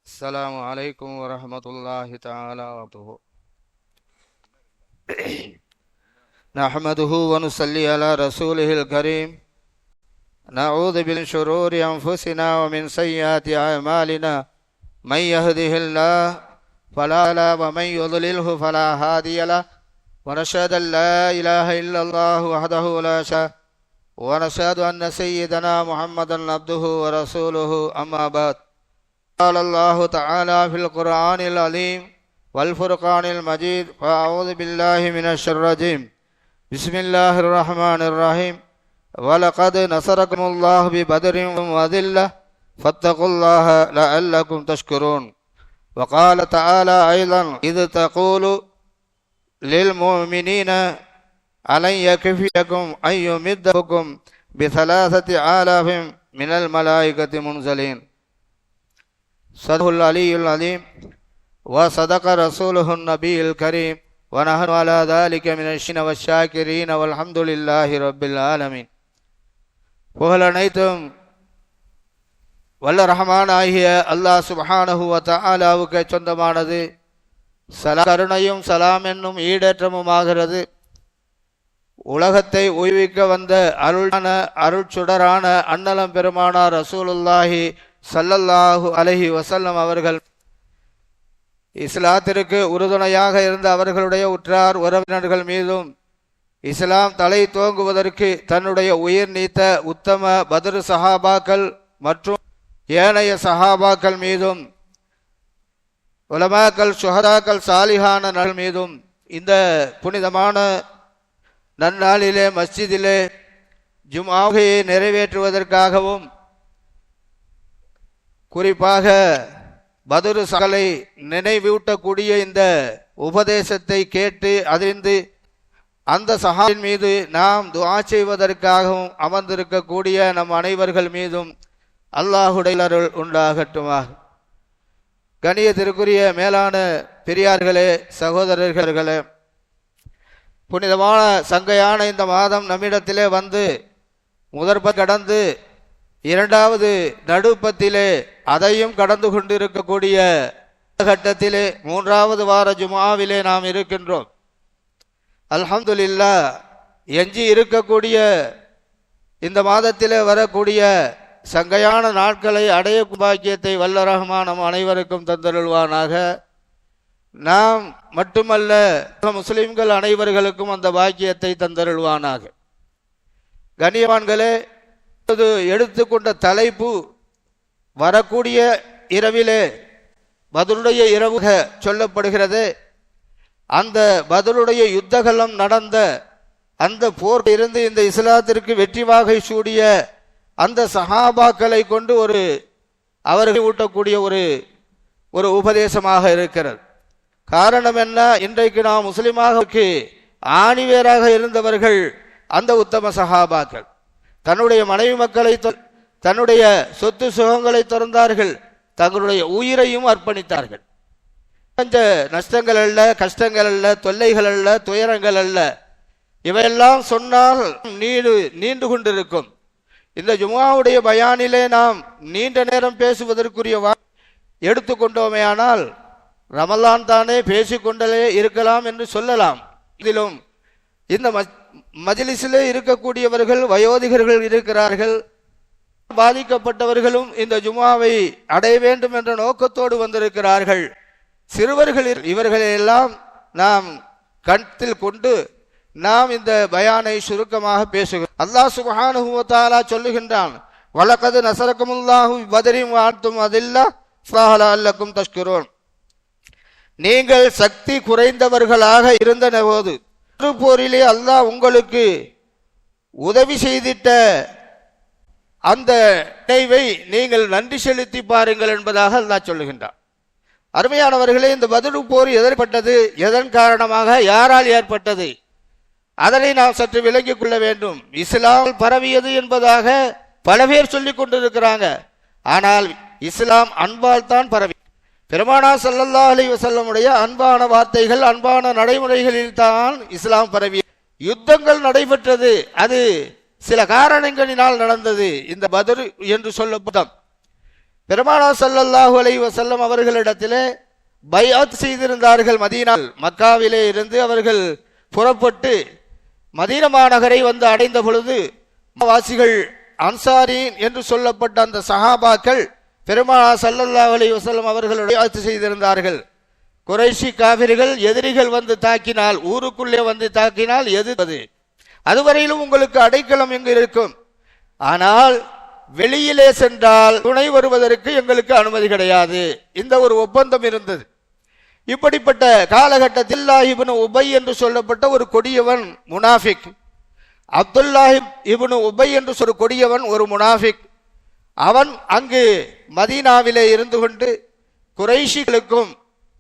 السلام عليكم ورحمة الله تعالى وبركاته. نحمده ونصلي على رسوله الكريم. نعوذ من شرور أنفسنا ومن سيئات أعمالنا. من يهده الله فلا مضل له ومن يضلله فلا هادي له. ونشهد أن لا إله إلا الله وحده لا شريك له ونشهد أن سيدنا محمدا عبده ورسوله. أما بعد، قال الله تعالى في القرآن العظيم والفرقان المجيد: فأعوذ بالله من الشيطان الرجيم. بسم الله الرحمن الرحيم. ولقد نصركم الله ببدر وذلة فاتقوا الله لعلكم تشكرون. وقال تعالى أيضا: إذ تقول للمؤمنين ألن يكفيكم أن يمدكم بثلاثة آلاف من الملائكة منزلين. صدق العلي العظيم وصدق رسوله النبي الكريم ونحن على ذلك من الشين والشاكرين والحمد لله رب العالمين. புகழ் அனைத்தும் வல்ல ரஹ்மான் ஆகிய அல்லாஹ் சுப்ஹானஹு வ தஆலாவுக்கு சொந்தமானது. கருணையும் சலாம் என்னும் ஈடேற்றமுமாகிறது. உலகத்தை உய்விக்க வந்த அருட்சுடரான அன்னலம் பெருமானார் ரசூலுல்லாஹி ஸல்லல்லாஹு அலைஹி வஸல்லம் அவர்கள் இஸ்லாத்திற்கு உறுதுணையாக இருந்த அவர்களுடைய உற்றார் உறவினர்கள் மீதும், இஸ்லாம் தலை தோங்குவதற்கு தன்னுடைய உயிர் நீத்த உத்தம பத்ர் சஹாபாக்கள் மற்றும் ஏனைய சஹாபாக்கள் மீதும், உலமாக்கள், சுஹதாக்கள், சாலிஹான நல் மீதும் இந்த புனிதமான நன்னாளிலே மஸ்ஜிதிலே ஜும்ஆவை நிறைவேற்றுவதற்காகவும், குறிப்பாக பத்ர் சகலை நினைவூட்டக்கூடிய இந்த உபதேசத்தை கேட்டு அறிந்து அந்த சஹாபின் மீது நாம் துஆ செய்வதற்காகவும் அமர்ந்திருக்கக்கூடிய நம் அனைவர்கள் மீதும் அல்லாஹுடைய அருள் உண்டாகட்டுமாக. கண்ணியத்திற்குரிய மேலான பெரியார்களே, சகோதரர்களே, புனிதமான சங்கையான இந்த மாதம் நம்மிடத்திலே வந்து முதற்ப கடந்து இரண்டாவது நடுப்பத்திலே அதையும் கடந்து கொண்டிருக்கக்கூடிய கட்டத்திலே மூன்றாவது வார ஜும்ஆவிலே நாம் இருக்கின்றோம். அல்ஹம்துலில்லாஹ். எஞ்சி இருக்கக்கூடிய இந்த மாதத்திலே வரக்கூடிய சங்கையான நாட்களை அடைய பாக்கியத்தை வல்ல ரஹ்மான் நம் அனைவருக்கும் தந்தருள்வானாக. நாம் மட்டுமல்ல, முஸ்லிம்கள் அனைவர்களுக்கும் அந்த பாக்கியத்தை தந்தருள்வானாக. கண்ணியவான்களே, எடுத்துக்கொண்ட தலைப்பு வரக்கூடிய இரவிலே பத்ருடைய இரவு சொல்லப்படுகிறது. அந்த பத்ருடைய யுத்தகலம் நடந்த அந்த போர் இருந்து இந்த இஸ்லாத்திற்கு வெற்றி வாகை சூடிய அந்த சஹாபாக்களை கொண்டு அவர்களை ஊட்டக்கூடிய ஒரு உபதேசமாக இருக்கிறது. காரணம் என்ன? இன்றைக்கு நாம் முஸ்லிமாக ஆணிவேராக இருந்தவர்கள் அந்த உத்தம சஹாபாக்கள். தன்னுடைய மனைவி மக்களை, தன்னுடைய சொத்து சுகங்களை துறந்தார்கள், தங்களுடைய உயிரையும் அர்ப்பணித்தார்கள். நஷ்டங்கள் அல்ல, கஷ்டங்கள் அல்ல, தொல்லைகள் அல்ல, துயரங்கள் அல்ல, இவையெல்லாம் சொன்னால் நீண்டு கொண்டிருக்கும். இந்த ஜும்ஆவுடைய பயானிலே நாம் நீண்ட நேரம் பேசுவதற்குரிய எடுத்துக்கொண்டோமே ஆனால் ரமலான் தானே பேசிக்கொண்டே இருக்கலாம் என்று சொல்லலாம். இதிலும் இந்த மஜ்லிஸிலே இருக்கக்கூடியவர்கள் வயோதிகர்கள் இருக்கிறார்கள், பாதிக்கப்பட்டவர்களும் இந்த ஜும்ஆவை அடைய வேண்டும் என்ற நோக்கத்தோடு வந்திருக்கிறார்கள். சிறுவர்கள், இவர்களையெல்லாம் நாம் கருத்தில் கொண்டு நாம் இந்த பயானை சுருக்கமாக பேசுகிறோம். அல்லாஹ் சுப்ஹானஹு வ தஆலா சொல்லுகின்றான்: வலகத் நஸரகுமுல்லாஹு பத்ரின் வ அன்தும் அதில்லா ஃபலஅல்லக்கும் தஷ்குரூன். நீங்கள் சக்தி குறைந்தவர்களாக இருந்த போது போரிலே அல்லாஹ் உங்களுக்கு உதவி செய்திட்ட அந்த நினைவை நீங்கள் நன்றி செலுத்தி பாருங்கள் என்பதாக அல்லாஹ் சொல்லுகின்றான். அருமையானவர்களே, இந்த பத்ரு போர் எதற்பட்டது, எதன் காரணமாக, யாரால் ஏற்பட்டது, அதனை நாம் சற்று விளங்கிக் கொள்ள வேண்டும். இஸ்லாம் பரவியது என்பதாக பல பேர் சொல்லிக் கொண்டிருக்கிறாங்க. ஆனால் இஸ்லாம் அன்பால் தான் பரவி, பெருமானார் ஸல்லல்லாஹு அலைஹி வஸல்லமுடைய அன்பான வார்த்தைகள், அன்பான நடைமுறைகளில் தான் இஸ்லாம் பரவி. யுத்தங்கள் நடைபெற்றது, அது சில காரணங்களினால் நடந்தது. இந்த பத்ர் என்று சொல்லப்படும் பெருமானார் ஸல்லல்லாஹு அலைஹி வஸல்லம் அவர்களிடத்திலே பைஅத் செய்திருந்தார்கள். மக்காவிலே இருந்து அவர்கள் புறப்பட்டு மதீனா மாநகரை வந்து அடைந்த பொழுது வாசிகள் அன்சாரீன் என்று சொல்லப்பட்ட அந்த சஹாபாக்கள் பெருமானார் ஸல்லல்லாஹு அலைஹி வஸல்லம் அவர்களுடைய பைஅத் செய்திருந்தார்கள். குறைஷி காபிர்கள் எதிரிகள் வந்து தாக்கினால், ஊருக்குள்ளே வந்து தாக்கினால் எதிர்ப்பது, அதுவரையிலும் உங்களுக்கு அடைக்கலம் எங்கு இருக்கும், ஆனால் வெளியிலே சென்றால் துணை வருவதற்கு எங்களுக்கு அனுமதி கிடையாது. இந்த ஒரு ஒப்பந்தம் இருந்தது. இப்படிப்பட்ட காலகட்டத்தில் அப்துல்லாஹ் இப்னு உபை என்று சொல்லப்பட்ட ஒரு கொடியவன் முனாஃபிக், அப்துல்லாஹ் இப்னு உபை என்று ஒரு கொடியவன் ஒரு முனாஃபிக், அவன் அங்கு மதீனாவிலே இருந்து கொண்டு குறைஷிகளுக்கும்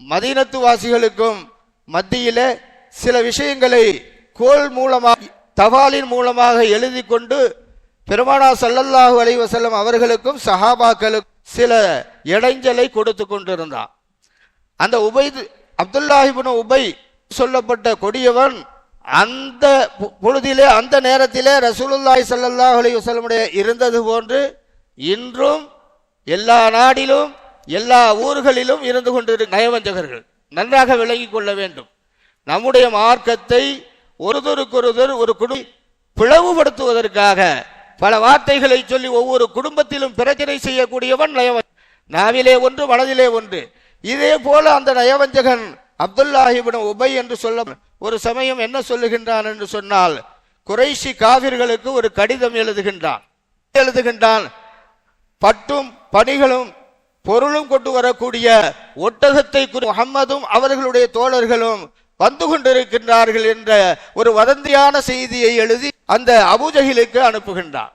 மதீனத்து வாசிகளுக்கும் மத்தியிலே சில விஷயங்களை கோல் மூலமாக தபாலின் மூலமாக எழுதி கொண்டு பெருமானார் ஸல்லல்லாஹு அலைஹி வஸல்லம் அவர்களுக்கும் சஹாபாக்களுக்கும் சில இடைஞ்சலை கொடுத்து கொண்டிருந்தான். அந்த அப்துல்லாஹ் இப்னு உபை சொல்லப்பட்ட கொடியவன் அந்த பொழுதிலே அந்த நேரத்திலே ரசூலுல்லாஹி ஸல்லல்லாஹு அலைஹி வஸல்லம் இருந்தது போன்று இன்றும் எல்லா நாடிலும் எல்லா ஊர்களிலும் இருந்து கொண்டிருக்கும் நயவஞ்சகர்கள். நன்றாக விளங்கிக் கொள்ள வேண்டும். நம்முடைய மார்க்கத்தை ஒருவருக்கொருவர் ஒரு பிளவுபடுத்துவதற்காக பல வார்த்தைகளை சொல்லி ஒவ்வொரு குடும்பத்திலும் பிரச்சனை செய்யக்கூடியவன் நயவஞ்சகன். நாவிலே ஒன்று மனதிலே ஒன்று. இதே போல அந்த நயவஞ்சகன் அப்துல்லாஹ் இப்னு உபை என்று சொல்ல ஒரு சமயம் என்ன சொல்லுகின்றான் என்று சொன்னால், குறைஷி காபிர்களுக்கு ஒரு கடிதம் எழுதுகின்றான். பட்டும் பணிகளும் பொருளும் கொண்டு வரக்கூடிய ஒட்டகத்தை முஹம்மதும் அவர்களுடைய தோழர்களும் வந்து கொண்டிருக்கின்றார்கள் என்ற ஒரு வதந்தியான செய்தியை எழுதி அந்த அபூஜஹிலுக்கு அனுப்புகின்றான்.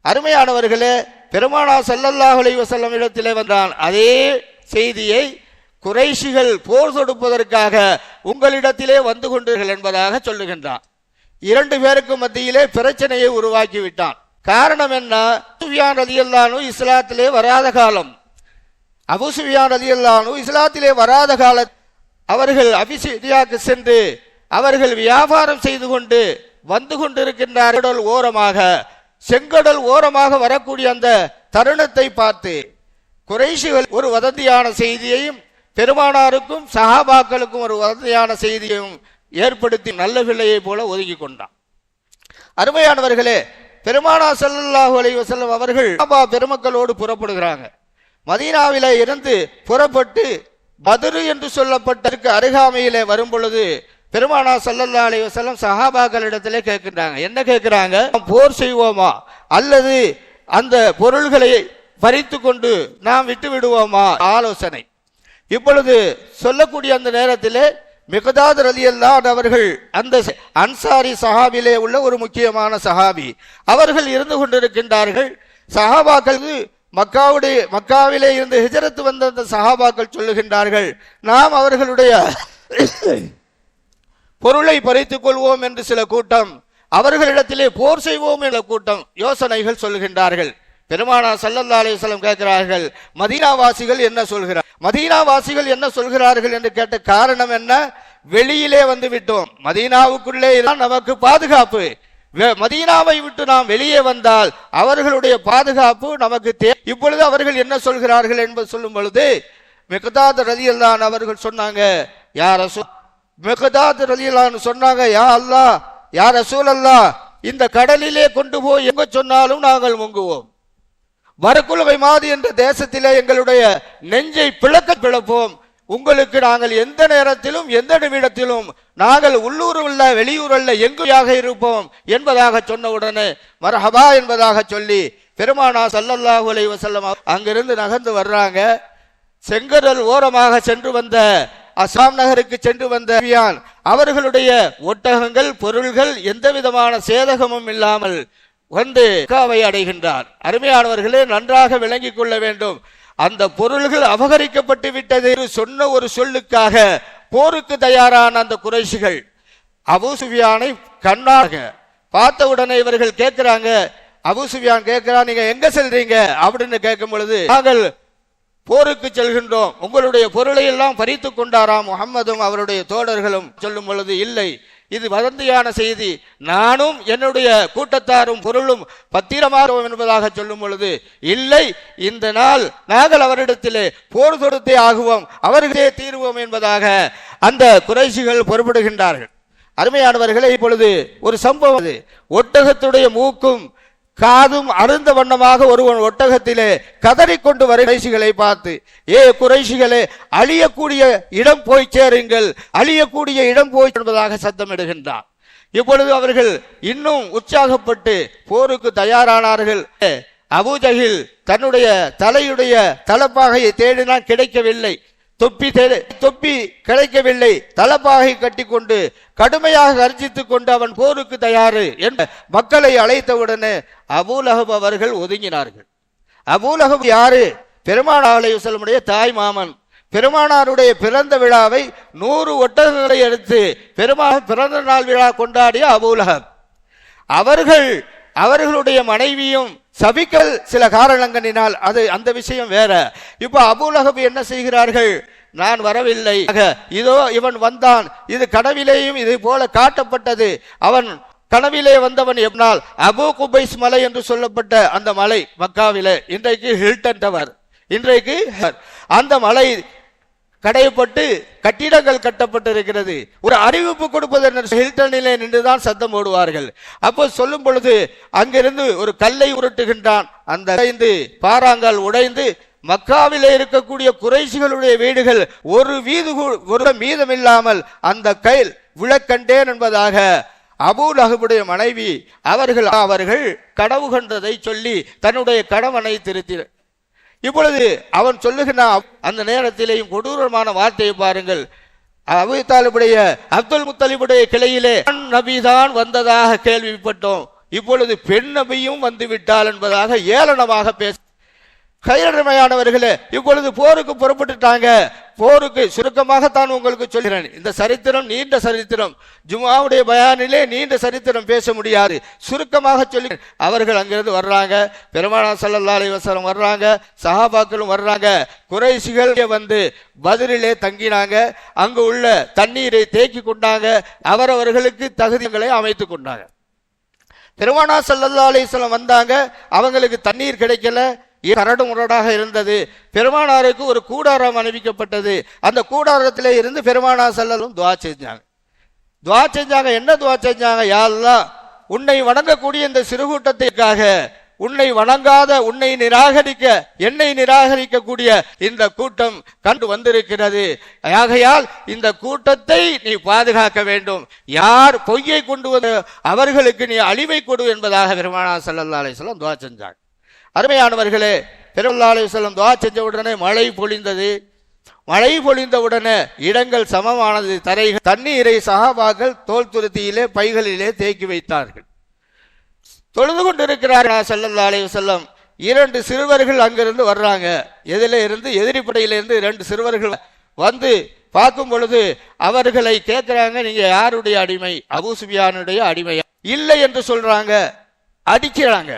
அருமையானவர்களே, பெருமானார் ஸல்லல்லாஹு அலைஹி வஸல்லம் இடத்திலே வந்தான். அதே செய்தியை குறைஷிகள் போர் தொடுப்பதற்காக உங்களிடத்திலே வந்து கொண்டீர்கள் என்பதாக சொல்லுகின்றான். இரண்டு பேருக்கு மத்தியிலே பிரச்சனையை உருவாக்கி விட்டான். காரணம் என்ன? சுஃபியான் ரலியல்லாஹு அன்ஹு இஸ்லாத்திலே வராத காலம். அபூ சுஃபியான் ரலியல்லாஹு அன்ஹு இஸ்லாத்திலே வராத கால அவர்கள் அபிசீனியாவுக்கு சென்று அவர்கள் வியாபாரம் செய்து கொண்டு வந்து கொண்டிருக்கின்றார்கள். செங்கடல் ஓரமாக வரக்கூடிய அந்த தருணத்தை பார்த்து குறைஷிகள் ஒரு வதந்தியான செய்தியையும் பெருமானாருக்கும் சஹாபாக்களுக்கும் ஒரு வதந்தியான செய்தியையும் ஏற்படுத்தி நல்ல பிள்ளையை போல ஒதுக்கி கொண்டான். அருமையானவர்களே, பெருமானார் ஸல்லல்லாஹு அலைஹி வஸல்லம் அவர்கள் பெருமக்களோடு புறப்படுகிறாங்க. மதீனாவிலே இருந்து புறப்பட்டு பத்ரு என்று சொல்லப்பட்டதற்கு அருகாமையிலே வரும் பொழுது பெருமானார் ஸல்லல்லாஹு அலைஹி வஸல்லம் சஹாபாக்களிடத்திலே கேட்கின்றாங்க. என்ன கேட்கிறாங்க? போர் செய்வோமா அல்லது அந்த பொருள்களை பறித்து கொண்டு நாம் விட்டு விடுவோமா ஆலோசனை. இப்பொழுது சொல்லக்கூடிய அந்த நேரத்திலே மிக்தாத் ரலியல்லாஹு அன்ஹு அவர்கள் அந்த அன்சாரி சஹாபிலே உள்ள ஒரு முக்கியமான சஹாபி அவர்கள் இருந்து கொண்டிருக்கின்றார்கள். சஹாபாக்களுக்கு மக்காவிலே இருந்து ஹிஜ்ரத் வந்த அந்த சஹாபாக்கள் சொல்லுகின்றார்கள், நாம் அவர்களுடைய பொருளை பறித்துக் கொள்வோம் என்று சில கூட்டம், அவர்களிடத்திலே போர் செய்வோம் என்ற கூட்டம் யோசனைகள் சொல்லுகின்றார்கள். பெருமானார் ஸல்லல்லாஹு அலைஹி வஸல்லம் கேட்கிறார்கள், மதீனாவாசிகள் என்ன சொல்கிறார்கள் என்று கேட்ட காரணம் என்ன? வெளியிலே வந்து விட்டோம், மதீனாவுக்குள்ளே நமக்கு பாதுகாப்பு, மதீனாவை விட்டு நாம் வெளியே வந்தால் அவர்களுடைய பாதுகாப்பு நமக்கு இப்பொழுது அவர்கள் என்ன சொல்கிறார்கள் என்பது சொல்லும் பொழுது மிக்தாத் ரலியல்லாஹு அன்ஹு அவர்கள் சொன்னாங்க, மிக்தாத் ரலியல்லாஹு அன்ஹு சொன்னாங்க, யா அல்லாஹ், யா ரசூலல்லாஹ், இந்த கடலிலே கொண்டு போய் எங்க சொன்னாலும் நாங்கள் முங்குவோம். வரக்குலகை மாதி என்ற தேசத்திலே எங்களுடைய நெஞ்சை பிளப்போம். உங்களுக்கு நாங்கள் எந்த நேரத்திலும் எந்த நிமிடத்திலும் நாங்கள் உள்ளூர் அல்ல வெளியூர் அல்ல எங்காக இருப்போம் என்பதாக சொன்ன உடனே மர்ஹபா என்பதாக சொல்லி பெருமானார் ஸல்லல்லாஹு அலைஹி வஸல்லம் அங்கிருந்து நகர்ந்து வர்றாங்க. செங்கடல் ஓரமாக சென்று வந்த அஸ்ஸாம் நகருக்கு சென்று வந்த அவர்களுடைய ஒட்டகங்கள் பொருள்கள் எந்த விதமான சேதகமும் இல்லாமல் வந்து மக்காவை அடைகின்றார். அருமையானவர்களே, நன்றாக விளங்கிக் கொள்ள வேண்டும். அந்த பொருள்கள் அபகரிக்கப்பட்டு விட்டது சொன்ன ஒரு சொல்லுக்காக போருக்கு தயாரான அந்த குறைஷிகள் அபூ சுஃபியானை கண்ணாக பார்த்த உடனே இவர்கள் கேட்கிறாங்க, அபூ சுஃபியான் கேட்கிறான், நீங்க எங்க செல்றீங்க அப்படின்னு கேட்கும் பொழுது, நாங்கள் போருக்கு செல்கின்றோம், உங்களுடைய பொருளை எல்லாம் பறித்து கொண்டாராம் முஹம்மதும் அவருடைய தோழர்களும் சொல்லும் பொழுது, இல்லை, இது வதந்தியான செய்தி, நானும் என்னுடைய கூட்டத்தாரும் பொருளும் பத்திரமாறுவோம் என்பதாக சொல்லும் பொழுது, இல்லை, இந்த நாள் நாங்கள் அவரிடத்திலே போர் தொடுத்தே ஆகுவோம், அவர்களே தீர்வோம் என்பதாக அந்த குறைஷிகள் பொறுப்படுகின்றார்கள். அருமையானவர்களே, இப்பொழுது ஒரு சம்பவம். ஒட்டகத்துடைய மூக்கும் காதும் அருந்த வண்ணமாக ஒருவன் ஒட்டகத்திலே கதறிக்கொண்டு வரை குறைஷிகளை பார்த்து, ஏ குறைஷிகளே, அழியக்கூடிய இடம் போய் சேருங்கள், அழியக்கூடிய இடம் போய் என்பதாக சத்தமிடுகின்றான். இப்பொழுது அவர்கள் இன்னும் உற்சாகப்பட்டு போருக்கு தயாரானார்கள். அபூஜஹில் தன்னுடைய தலையுடைய தலப்பாகையை தேடினால் கிடைக்கவில்லை, தொப்பி கிடைக்கவில்லை, தலப்பாகை கட்டிக்கொண்டு கடுமையாக கர்ஜித்துக் கொண்டு அவன் போருக்கு தயாரு என்ற மக்களை அழைத்தவுடனே அபூலஹப் அவர்கள் ஒதுங்கினார்கள். அபூலஹப் யாரு? பெருமானார் ஸல்லல்லாஹு அலைஹி வஸல்லம் தாய் மாமன். பெருமானாருடைய பிறந்த விழாவை 100 ஒட்டகங்களை எடுத்து பிறந்த நாள் விழா கொண்டாடிய அபூலஹப் அவர்களுடைய மனைவியும் சபிக்கல் சில காரணங்களினால், அது அந்த விஷயம் வேற. இப்ப அபூலஹப் என்ன செய்கிறார்கள்? நான் வரவில்லை, இதோ இவன் வந்தான், இது கனவிலேயும் இது போல காட்டப்பட்டது. அவன் கனவிலே வந்தவன் எப்னால் அபு குபைஸ் மலை என்று சொல்லப்பட்ட அந்த மலை மக்காவிலே, இன்றைக்கு ஹில்டன் டவர், இன்றைக்கு அந்த மலை கடையப்பட்டு கட்டிடங்கள் கட்டப்பட்டிருக்கிறது. ஒரு அறிவிப்பு கொடுப்பது ஹில்டனிலே நின்றுதான் சத்தம் போடுவார்கள். அப்போ சொல்லும் பொழுது அங்கிருந்து ஒரு கல்லை உருட்டுகின்றான். அந்த பாறாங்கால் உடைந்து மக்காவிலே இருக்கக்கூடிய குறைஷிகளுடைய வீடுகள் ஒரு மீதமில்லாமல் அந்த கையில் விழக்கண்டேன் என்பதாக அபூலஹபுடைய மனைவி அவர்கள் கனவு கண்டதை சொல்லி தன்னுடைய கணவனை திருத்தினார். இப்பொழுது அவன் சொல்லுகிறான், அந்த நேரத்திலேயும் கொடூரமான வார்த்தையை பாருங்கள். அபூ தாலிபுடைய அப்துல் முத்தலிபுடைய கிளையிலே நபிதான் வந்ததாக கேள்விப்பட்டோம், இப்பொழுது பெண் நபியும் வந்து விட்டாள் என்பதாக ஏளனமாக பேச. கையடமையானவர்களே, இப்பொழுது போருக்கு புறப்பட்டுட்டாங்க. போருக்கு சுருக்கமாகத்தான் உங்களுக்கு சொல்கிறேன். இந்த சரித்திரம் நீண்ட சரித்திரம், ஜும்ஆவுடைய பயானிலே நீண்ட சரித்திரம் பேச முடியாது, சுருக்கமாக சொல்லி. அவர்கள் அங்கிருந்து வர்றாங்க, பெருமானார் ஸல்லல்லாஹு அலைஹி வஸல்லம் வர்றாங்க, சஹாபாக்களும் வர்றாங்க. குறைஷிகள் வந்து பத்ரிலே தங்கினாங்க. அங்கு உள்ள தண்ணீரை தேக்கி கொண்டாங்க, அவரவர்களுக்கு தகுதிகளை அமைத்து கொண்டாங்க. பெருமானார் ஸல்லல்லாஹு அலைஹி வஸல்லம் வந்தாங்க, அவங்களுக்கு தண்ணீர் கிடைக்கல, கரடு முரடாக இருந்தது. பெருமானாருக்கு ஒரு கூடாரம் அனுப்பிக்கப்பட்டது. அந்த கூடாரத்திலே இருந்து பெருமானார் ஸல்லல்லாஹு துஆ செஞ்சாங்க. என்ன துஆ செஞ்சாங்க? யா அல்லாஹ், உன்னை வணங்கக்கூடிய இந்த சிறுகூட்டத்திற்காக, உன்னை வணங்காத, என்னை நிராகரிக்கக்கூடிய இந்த கூட்டம் கண்டு வந்திருக்கிறது. ஆகையால் இந்த கூட்டத்தை நீ பாதுகாக்க வேண்டும். யார் பொய்யை கொண்டு வந்து அவர்களுக்கு நீ அழிவை கொடு என்பதாக பெருமானார் ஸல்லல்லாஹு அலைஹி வஸல்லம் துஆ செஞ்சாங்க. அருமையானவர்களே, பெருமானார் ஸல்லல்லாஹு அலைஹி வஸல்லம் துஆ செஞ்ச உடனே மழை பொழிந்தது. மழை பொழிந்த உடனே இடங்கள் சமமானது. தண்ணீரை சஹாபாக்கள் தோல் துருத்தியிலே பைகளிலே தேக்கி வைத்தார்கள். தொழுது கொண்டிருக்கிறார்கள் ஸல்லல்லாஹு அலைஹி வஸல்லம். 2 சிறுவர்கள் அங்கிருந்து வர்றாங்க. எதிரிப்படையிலிருந்து 2 சிறுவர்கள் வந்து பார்க்கும் பொழுது அவர்களை கேட்கிறாங்க, நீங்க யாருடைய அடிமை? அபூ சுஃபியானுடைய அடிமை இல்லை என்று சொல்றாங்க. அடிக்கிறாங்க.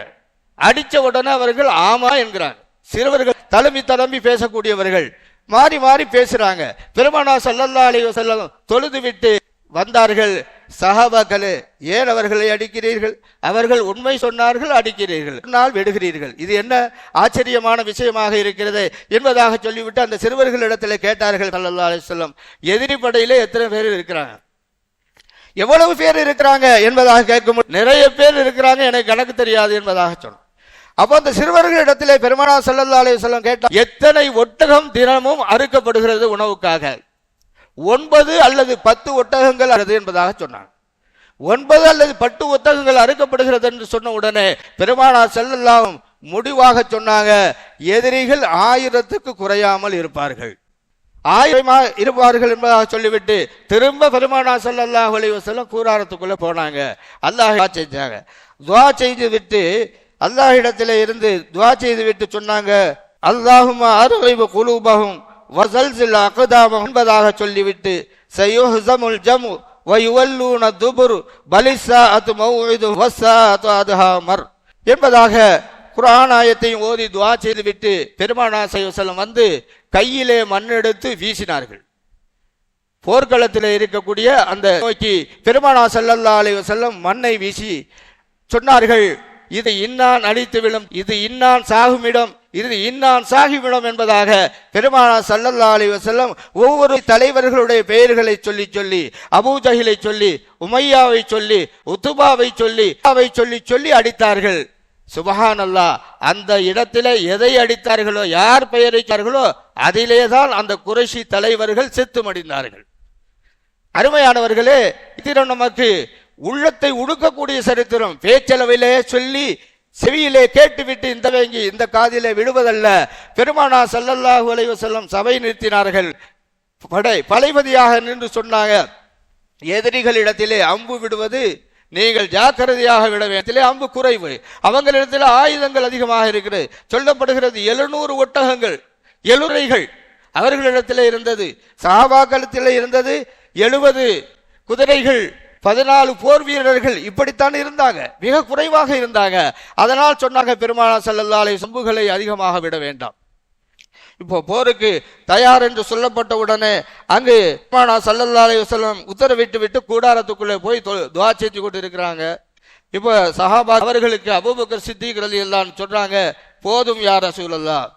அடிச்ச உடனே அவர்கள் ஆமா என்கிறாங்க. சிறுவர்கள் தழும்பி பேசக்கூடியவர்கள் மாறி மாறி பேசுறாங்க. பெருமானார் ஸல்லல்லாஹு அலைஹி வஸல்லம் தொழுது விட்டு வந்தார்கள். சஹாபாக்களே, ஏன் அவர்களை அடிக்கிறீர்கள்? அவர்கள் உண்மை சொன்னார்கள், அடிக்கிறீர்கள், நாள் விடுகிறீர்கள். இது என்ன ஆச்சரியமான விஷயமாக இருக்கிறது என்பதாக சொல்லிவிட்டு அந்த சிறுவர்களிடத்தில் கேட்டார்கள் ஸல்லல்லாஹு அலைஹி வஸல்லம், எதிரி படையிலே எத்தனை பேர் இருக்கிறாங்க, எவ்வளவு பேர் இருக்கிறாங்க என்பதாக கேட்கும்போது, நிறைய பேர் இருக்கிறாங்க, எனக்கு கணக்கு தெரியாது என்பதாக சொன்னார். அப்போ அந்த சிறுவர்களிடத்திலே பெருமானார் ஸல்லல்லாஹு அலைஹி வஸல்லம் கேட்டார், எத்தனை ஒட்டகம் தினமும் அறுக்கப்படுகிறது உணவுக்காக? 9 அல்லது 10 ஒட்டகங்கள் என்பதாக சொன்னார். 9 அல்லது 10 ஒட்டகங்கள் அறுக்கப்படுகிறது என்று சொன்ன உடனே பெருமானார் ஸல்லல்லாஹு முடிவாக சொன்னாங்க, எதிரிகள் 1000க்கு குறையாமல் இருப்பார்கள், 1000 இருப்பார்கள் என்பதாக சொல்லிவிட்டு திரும்ப பெருமானார் ஸல்லல்லாஹு அலைஹி வஸல்லம் கூடாரத்துக்குள்ள போனாங்க. அல்லாஹ் செஞ்சாங்க. துஆ செய்து விட்டு அல்லாஹ்விடத்திலே இருந்து துஆ செய்து விட்டு சொன்னாங்க, அல்லாஹும்ம அர்கிப் குலூபஹும் வஸல்ஸில் அக்தாமஹும் என்பதாக சொல்லிவிட்டு சயுஹ்ஸமுல் ஜம்உ வயுவல்லூன துபுர் பலிஸ்ஸாஅத்து மௌஇது வஸ்ஸாஅத்து அத்ஹா மர் என்பதாக குர்ஆன் ஆயத்தையும் ஓதி துஆ செய்து விட்டு பெருமானார் ஸல்லல்லாஹு அலைஹி வஸல்லம் வந்து கையிலே மண்ணெடுத்து வீசினார்கள். போர்க்களத்தில் இருக்கக்கூடிய அந்த நோக்கி பெருமானார் ஸல்லல்லாஹு அலைஹி வஸல்லம் மண்ணை வீசி சொன்னார்கள், இது இன்னான் அழித்து விடும், இது இன்னான் சாகுமிடம், இது இன்னான் சாகிவிடும் என்பதாக பெருமானார் ஸல்லல்லாஹு அலைஹி வஸல்லம் ஒவ்வொரு தலைவர்களுடைய பெயர்களை சொல்லி சொல்லி அபூஜஹிலை சொல்லி உமையாவை சொல்லி உத்துபாவை சொல்லி அடித்தார்கள். சுபஹானல்லாஹ். அந்த இடத்திலே எதை அடித்தார்களோ, யார் பெயரிட்டார்களோ அதிலேதான் அந்த குறைஷி தலைவர்கள் செத்து மடிந்தார்கள். அருமையானவர்களே, இது நமக்கு உள்ளத்தை உடுக்கக்கூடிய சரித்திரம். பேச்சளவிலே சொல்லி செவியிலே கேட்டுவிட்டு இந்த வேங்கி இந்த காதிலே விடுவதல்ல. பெருமானார் ஸல்லல்லாஹு அலைஹி வஸல்லம் சபை நிறுத்தினார்கள். படைபதியாக நின்று சொன்னாங்க, எதிரிகளிடத்திலே அம்பு விடுவது நீங்கள் ஜாக்கிரதையாக விட வேண்டிய அம்பு குறைவு, அவங்களிடத்தில் ஆயுதங்கள் அதிகமாக இருக்கிறது. சொல்லப்படுகிறது 700 ஒட்டகங்கள் 700 அவர்களிடத்தில் இருந்தது. சஹாபாக்களிடத்தில் இருந்தது 70 குதிரைகள், 14 போர் வீரர்கள். இப்படித்தான் இருந்தாங்க, மிக குறைவாக இருந்தாங்க. அதனால் சொன்னாங்க பெருமானார் ஸல்லல்லாஹு அலைஹி வஸல்லம் அம்புகளை அதிகமாக விட வேண்டாம். இப்போ போருக்கு தயார் என்று சொல்லப்பட்ட உடனே அங்கு பெருமானார் ஸல்லல்லாஹு அலைஹி வஸல்லம் உத்தரவிட்டு விட்டு கூடாரத்துக்குள்ளே போய் துஆ செய்து கொண்டு இருக்கிறாங்க. இப்போ சஹாபா அவர்களுக்கு அபூபக்கர் சித்திக் ரலியல்லாஹு சொல்றாங்க, போதும் யா ரசூலல்லாஹ்,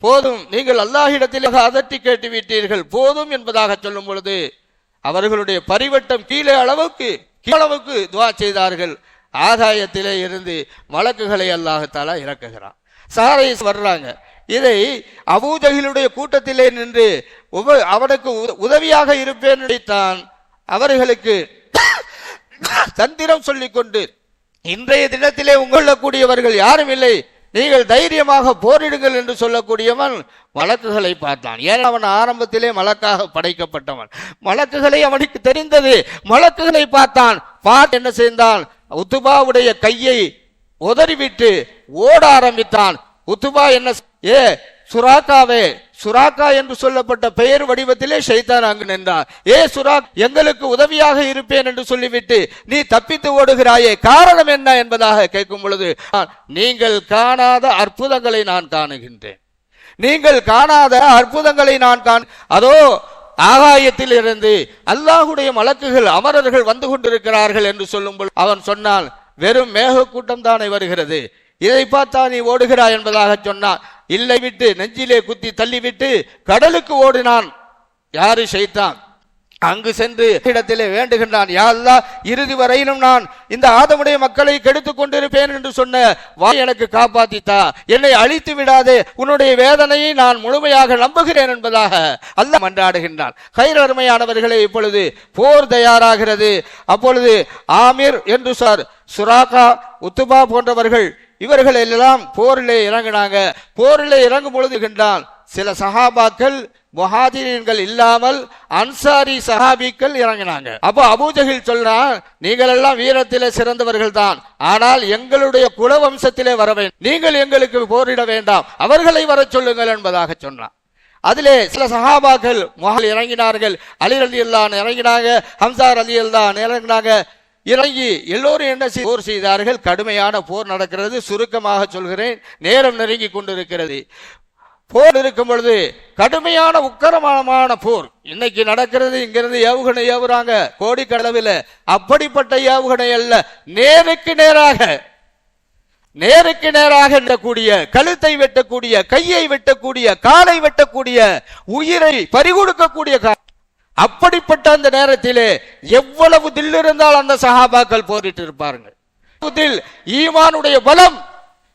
போதும், நீங்கள் அல்லாஹ்விடத்தில் அதட்டி கேட்டு விட்டீர்கள், போதும் என்பதாக சொல்லும் பொழுது அவர்களுடைய பரிவட்டம் கீழே அளவுக்கு துஆ செய்தார்கள். ஆகாயத்திலே இருந்து மலக்குகளை அல்லாஹ் தஆலா இறக்குகிறான். சாரை வர்றாங்க. இதை அபூஜஹிலுடைய கூட்டத்திலே நின்று அவனுக்கு உதவியாக இருப்பேன் நினைத்தான். அவர்களுக்கு தந்திரம் சொல்லிக் கொண்டு, இன்றைய தினத்திலே உங்கொள்ளக்கூடியவர்கள் யாரும் இல்லை, நீங்கள் தைரியமாக போரிடுங்கள் என்று சொல்லக்கூடியவன் மலக்குகளை பார்த்தான். ஏன் அவன் ஆரம்பத்திலே மலக்காக படைக்கப்பட்டவன், மலக்குகளை அவனுக்கு தெரிந்தது. மலக்குகளை பார்த்தான். பார்த்து என்ன செய்தான், உத்துபாவுடைய கையை உதறிவிட்டு ஓட ஆரம்பித்தான். உத்துபா என்ன, சுராக்காவே, சுராக்கா என்று சொல்லப்பட்ட பெயர் வடிவத்திலே ஷைத்தான் அங்கு நின்றான். சுராக், எங்களுக்கு உதவியாக இருப்பேன் என்று சொல்லிவிட்டு நீ தப்பித்து ஓடுகிறாயே, காரணம் என்ன என்பதாக கேட்கும் பொழுது, நீங்கள் காணாத அற்புதங்களை நான் காணுகின்றேன், நீங்கள் காணாத அற்புதங்களை நான் அதோ ஆகாயத்தில் இருந்து அல்லாஹுடைய மலக்குகள் அமரர்கள் வந்து கொண்டிருக்கிறார்கள் என்று சொல்லும்போது அவன் சொன்னான், வெறும் மேக கூட்டம் தானே வருகிறது, இதை பார்த்தா நீ ஓடுகிறாய் என்பதாக சொன்னான். இல்லை விட்டு நெஞ்சிலே குத்தி தள்ளிவிட்டு கடலுக்கு ஓடினான். யாரு? ஷைத்தான். அங்கு சென்று இடத்திலே வேண்டுகின்றான், யா அல்லாஹ், இறுதி வரையிலும் நான் இந்த ஆதமுடைய மக்களை கெடுத்துக் கொண்டிருப்பேன் என்று சொன்ன வாய் எனக்கு காப்பாத்தித்தா, என்னை அழித்து விடாதே, உன்னுடைய வேதனையை நான் முழுமையாக நம்புகிறேன் என்பதாக அல்லாஹ் மன்றாடுகின்றான். கைர் அருமையானவர்களே, இப்பொழுது போர் தயாராகிறது. அப்பொழுது ஆமிர் என்று சுராகா, உத்துபா போன்றவர்கள் இவர்கள் எல்லாம் போரிலே இறங்கினாங்க. போரிலே இறங்கும் பொழுது சில சஹாபாக்கள் முஹாஜிரீன்கள் இல்லாமல் அன்சாரி சஹாபிக்கள் இறங்கினாங்க. அப்போ அபூஜஹில் சொல்றான், நீங்கள் எல்லாம் வீரத்திலே சிறந்தவர்கள் தான், ஆனால் எங்களுடைய குலவம்சத்திலே வர வேண்டும், நீங்கள் எங்களுக்கு போரிட வேண்டாம், அவர்களை வர சொல்லுங்கள் என்பதாக சொன்னான். அதிலே சில சஹாபாக்கள் முஹாஜிர் இறங்கினார்கள். அலி ரலியல்லாஹு இறங்கினாங்க, ஹம்சா ரலியல்லாஹு இறங்கினாங்க. இறங்கி எல்லோரும் என்ன போர் செய்தார்கள். கடுமையான போர் நடக்கிறது. சுருக்கமாக சொல்கிறேன், நேரம் நெருங்கி கொண்டிருக்கிறது. போர் இருக்கும் பொழுது கடுமையான உக்கரமான போர் இன்னைக்கு நடக்கிறது. இங்கிருந்து ஏவுகணை ஏவுறாங்க கோடிக்கடவில். அப்படிப்பட்ட ஏவுகணை அல்ல, நேருக்கு நேராக எண்ணக்கூடிய, கழுத்தை வெட்டக்கூடிய, கையை வெட்டக்கூடிய, காலை வெட்டக்கூடிய, உயிரை பறிகொடுக்கக்கூடிய. அப்படிப்பட்ட அந்த நேரத்திலே எவ்வளவு தில் இருந்தால் அந்த சஹாபாக்கள் போரிட்டு இருப்பார்கள். ஈமானுடைய பலம்,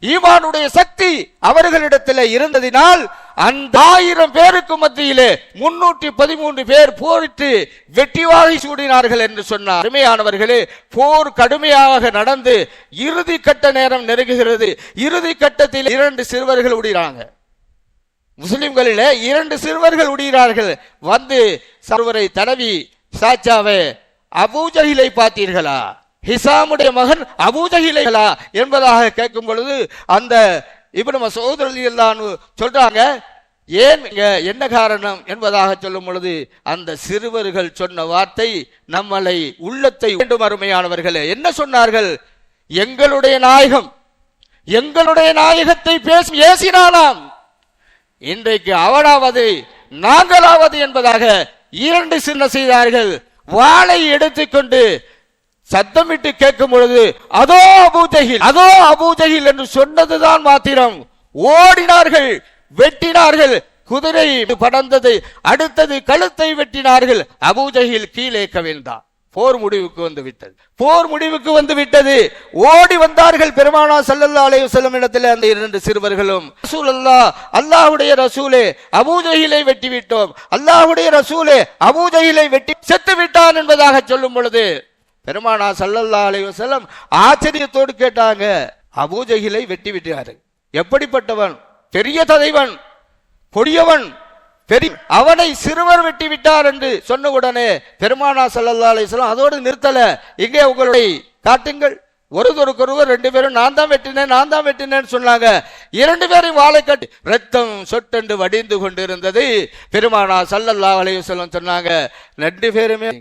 ஈமானுடைய சக்தி அவர்களிடத்தில் இருந்ததினால் அந்த 1000 பேருக்கு மத்தியிலே 313 பேர் போரிட்டு வெற்றிவாகி சூடினார்கள் என்று சொன்னார். அருமையானவர்களே, போர் கடுமையாக நடந்து இறுதி கட்ட நேரம் நெருங்குகிறது. இறுதி கட்டத்தில் 2 சிறுவர்கள் உடைகிறாங்க. முஸ்லிம்களிலே 2 சிறுவர்கள் உடைகிறார்கள். வந்து சர்வரை தடவி, சாச்சாவே, அபூஜஹிலை பார்த்தீர்களா, ஹிசாமுடைய மகன் அபூஜஹிலைகளா என்பதாக கேட்கும் பொழுது அந்த இப்னு மஸ்ஊத் ரலியல்லாஹு சொல்றாங்க, ஏன் என்ன காரணம் என்பதாக சொல்லும் பொழுது அந்த சிறுவர்கள் சொன்ன வார்த்தை நம்மளை உள்ளத்தை வேண்டும். அருமையானவர்களே, என்ன சொன்னார்கள்? எங்களுடைய நாயகம், எங்களுடைய நாயகத்தை பேசி ஏசினானாம், இன்றைக்கு அவனாவது நாங்களாவது என்பதாக 2 சின்ன செய்தார்கள், வாளை எடுத்துக்கொண்டு சத்தமிட்டு கேட்கும் பொழுது அதோ அபூஜஹில், அதோ அபூஜஹில் என்று சொன்னதுதான் மாத்திரம் ஓடினார்கள், வெட்டினார்கள். குதிரை படர்ந்தது, அடுத்தது கழுத்தை வெட்டினார்கள். அபூஜஹில் கீழே கவிழ்ந்தான். போர் முடிவுக்கு வந்து விட்டது, போர் முடிவுக்கு வந்து விட்டது. ஓடி வந்தார்கள் பெருமானார் ஸல்லல்லாஹு அலைஹி வஸல்லம் இடத்தில் அந்த 2 சிறுவர்களும், ரசூலுல்லாஹ், அல்லாஹ்வுடைய ரசூலே, அபூஜஹிலை வெட்டி விட்டோம், அல்லாஹ்வுடைய ரசூலே, அபூஜஹிலை வெட்டி செத்து விட்டான் என்பதாக சொல்லும் பொழுது பெருமானார் ஸல்லல்லாஹு அலைஹி வஸல்லம் ஆச்சரியத்தோடு கேட்டாங்க, அபூஜஹிலை வெட்டி விட்டார்கள், எப்படிப்பட்டவன்? பெரிய தலைவன், கொடியவன், அவனை சிறுவர் வெட்டி விட்டார் என்று சொன்ன உடனே பெருமானார் ஸல்லல்லாஹு அலைஹி வஸல்லம் அதோடு நிறுத்தல, இங்கே உங்களுடைய காட்டுங்கள். ஒருவருக்கொருவர் 2 பேரும் நான் தான் வெட்டினேன்னு சொன்னாங்க. 2 பேரும் வாளை கட்டி ரத்தம் சொட்டென்று வடிந்து கொண்டிருந்தது. பெருமானார் ஸல்லல்லாஹு அலைஹி வஸல்லம் சொன்னாங்க, 2 பேருமே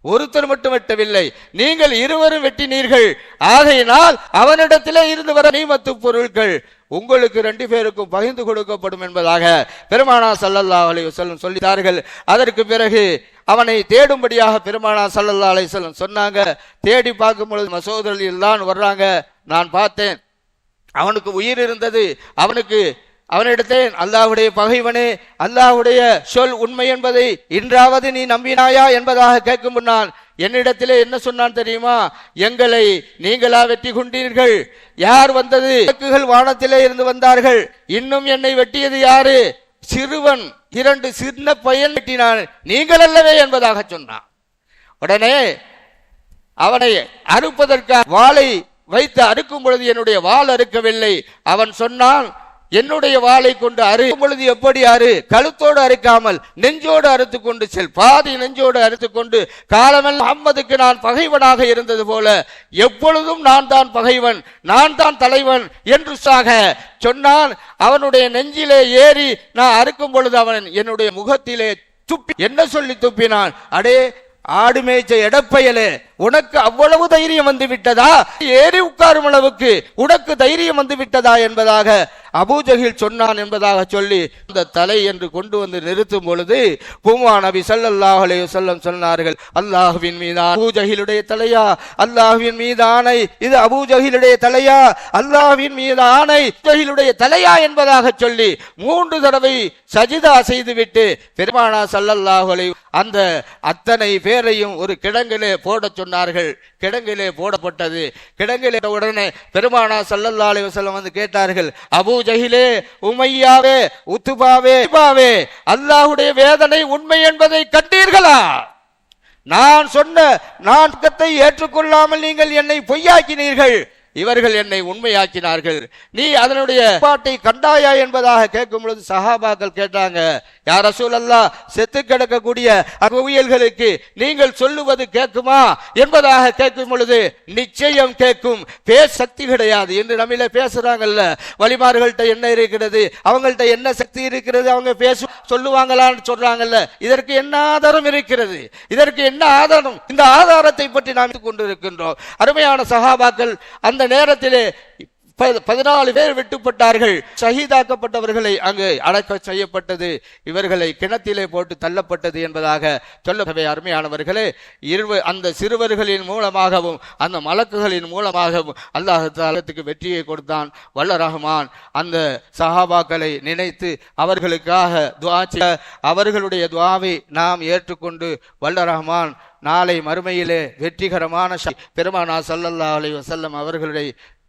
ஒருத்தர் மட்டும் வெட்டவில்லை, நீங்கள் இருவரும் வெட்டினீர்கள். ஆகையினால் அவனிடத்திலே இருந்து வர நீமத்து பொருட்கள் உங்களுக்கு 2 பேருக்கும் பகிர்ந்து கொடுக்கப்படும் என்பதாக பெருமானார் ஸல்லல்லாஹு அலைஹி வஸல்லம் சொல்லிட்டார்கள். அதற்கு பிறகு அவனை தேடும்படியாக பெருமானார் ஸல்லல்லாஹு அலைஹி வஸல்லம் சொன்னாங்க. தேடி பார்க்கும் பொழுது மசூத் ரலியல்லாஹு அன்ஹு வர்றாங்க. நான் பார்த்தேன், அவனுக்கு உயிர் இருந்தது. அவனிடத்தே அல்லாஹ்வுடைய பகைவனே, அல்லாஹ்வுடைய சொல் உண்மை என்பதை இன்றாவது நீ நம்பினாயா என்பதாக கேட்கும் முன்னால் என்னிடத்திலே என்ன சொன்னான் தெரியுமா? எங்களை நீங்களா வெட்டி கொண்டீர்கள்? யார் வந்தது? விளக்குகள் வானத்திலே இருந்து வந்தார்கள். இன்னும் என்னை வெட்டியது யாரு? சிறுவன், 2 சின்ன பையன் வெட்டினான், நீங்கள் அல்லவே என்பதாக சொன்னான். உடனே அவனை அறுப்பதற்காக வாளை வைத்து அறுக்கும் பொழுது என்னுடைய வாள் அறுக்கவில்லை. அவன் சொன்னான், என்னுடைய வாளை கொண்டு அறுக்கும் பொழுது எப்படி அறு? கழுத்தோடு அறுக்காமல் நெஞ்சோடு அறுத்து கொண்டு செல். பாதி நெஞ்சோடு அறுத்து கொண்டு காலமெல்லாம் முஹம்மதுக்கு நான் பகைவனாக இருந்தது போல எப்பொழுதும் நான் தான் பகைவன், நான் தான் தலைவன் என்று சொன்னான். அவனுடைய நெஞ்சிலே ஏறி நான் அறுக்கும் பொழுது அவன் என்னுடைய முகத்திலே துப்பி என்ன சொல்லி துப்பினான்? அடே ஆடு மேய்ச்ச எடப்பையலே, உனக்கு அவ்வளவு தைரியம் வந்து விட்டதா? ஏறி உட்காரும் அளவுக்கு உனக்கு தைரியம் வந்து விட்டதா என்பதாக அபூஜஹில் சொன்னான் என்பதாக சொல்லி அந்த தலை என்று கொண்டு வந்து நிறுத்தும் பொழுது பூமா நபி ஸல்லல்லாஹு அலைஹி வஸல்லம் சொன்னார்கள், அல்லாஹ்வின் மீதான அபூஜஹிலுடைய தலையா? அல்லாஹ்வின் மீதானை இது அபூஜஹிலுடைய தலையா? அல்லாஹ்வின் மீதானை அபூஜஹிலுடைய தலையா என்பதாக சொல்லி 3 தடவை சஜிதா செய்துவிட்டு பெருமானார் ஸல்லல்லாஹு அலைஹி அந்த அத்தனை பேரையும் ஒரு கிடங்கிலே போட சொன்னார்கள். கிடங்கிலே போடப்பட்டது. கிடங்கிலே உடனே பெருமானார் ஸல்லல்லாஹு அலைஹி வஸல்லம் வந்து கேட்டார்கள், அபூஜஹிலே, உமையாவே, உத்பாவே, அல்லாஹ்வுடைய வேதனை உண்மை என்பதை கண்டீர்களா? நான் சொன்ன நாட்கத்தை ஏற்றுக்கொள்ளாமல் நீங்கள் என்னை பொய்யாக்கினீர்கள், இவர்கள் என்னை உண்மையாக்கினார்கள். நீ அதனுடைய பாட்டை கண்டாயா என்பதாக கேட்கும் பொழுது சஹாபாக்கள் கேட்டாங்க, யா ரசூலல்லாஹ், செத்து கிடக்கக்கூடிய அகவியல்களுக்கு நீங்கள் சொல்லுவது கேட்குமா என்பதாக கேட்கும் பொழுது நிச்சயம் கேட்கும், பேச சக்தி கிடையாது என்று நம்மள பேசுறாங்கல்ல, வலிமார்கள்ட்ட என்ன இருக்கிறது, அவங்கள்ட்ட என்ன சக்தி இருக்கிறது, அவங்க சொல்லுவாங்களான்னு சொல்றாங்கல்ல, இதற்கு என்ன ஆதாரம் இருக்கிறது? இதற்கு என்ன ஆதாரம்? இந்த ஆதாரத்தை பற்றி நாம் கொண்டிருக்கின்றோம். அருமையான சஹாபாக்கள், அந்த நேரத்திலே 14 பேர் வெட்டுப்பட்டார்கள். ஷஹீதாக்கப்பட்டவர்களை அங்கு அடக்க செய்யப்பட்டது, இவர்களை கிணத்திலே போட்டு தள்ளப்பட்டது என்பதாக சொல்லவே. அருமையானவர்களே, அந்த சிறுவர்களின் மூலமாகவும் அந்த மலக்குகளின் மூலமாகவும் அல்லாஹ் தஆலாவுக்கு வெற்றியை கொடுத்தான். வல்ல ரஹ்மான் அந்த சஹாபாக்களை நினைத்து அவர்களுக்காக துஆ செய்ய, அவர்களுடைய துஆவை நாம் ஏற்றுக்கொண்டு வல்ல ரஹ்மான் நாளை மறுமையிலே வெற்றிகரமான பெருமானார் ஸல்லல்லாஹு அலைஹி வஸல்லம் அவர்களுடைய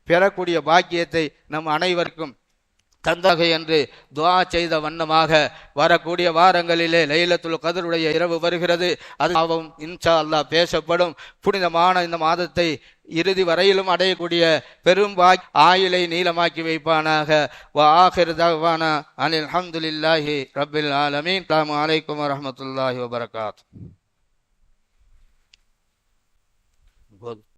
பெறக்கூடிய பாக்கியத்தை நம் அனைவருக்கும் தந்தாக என்று துஆ செய்த வண்ணமாக வரக்கூடிய வாரங்களிலே லைலத்துல் கத்ருடைய இரவு வருகிறது. அதுவும் இன்ஷா அல்லாஹ் பேசப்படும். புனிதமான இந்த மாதத்தை இறுதி வரையிலும் அடையக்கூடிய பெரும் ஆயுளை நீளமாக்கி வைப்பானாக. வ ஆகிர் தஅவானா அனில் ஹம்துலில்லாஹி ரப்பில் ஆலமீன். அஸ்ஸலாமு அலைக்கும் வரஹ்மத்துல்லாஹி வபரகாத்துஹு.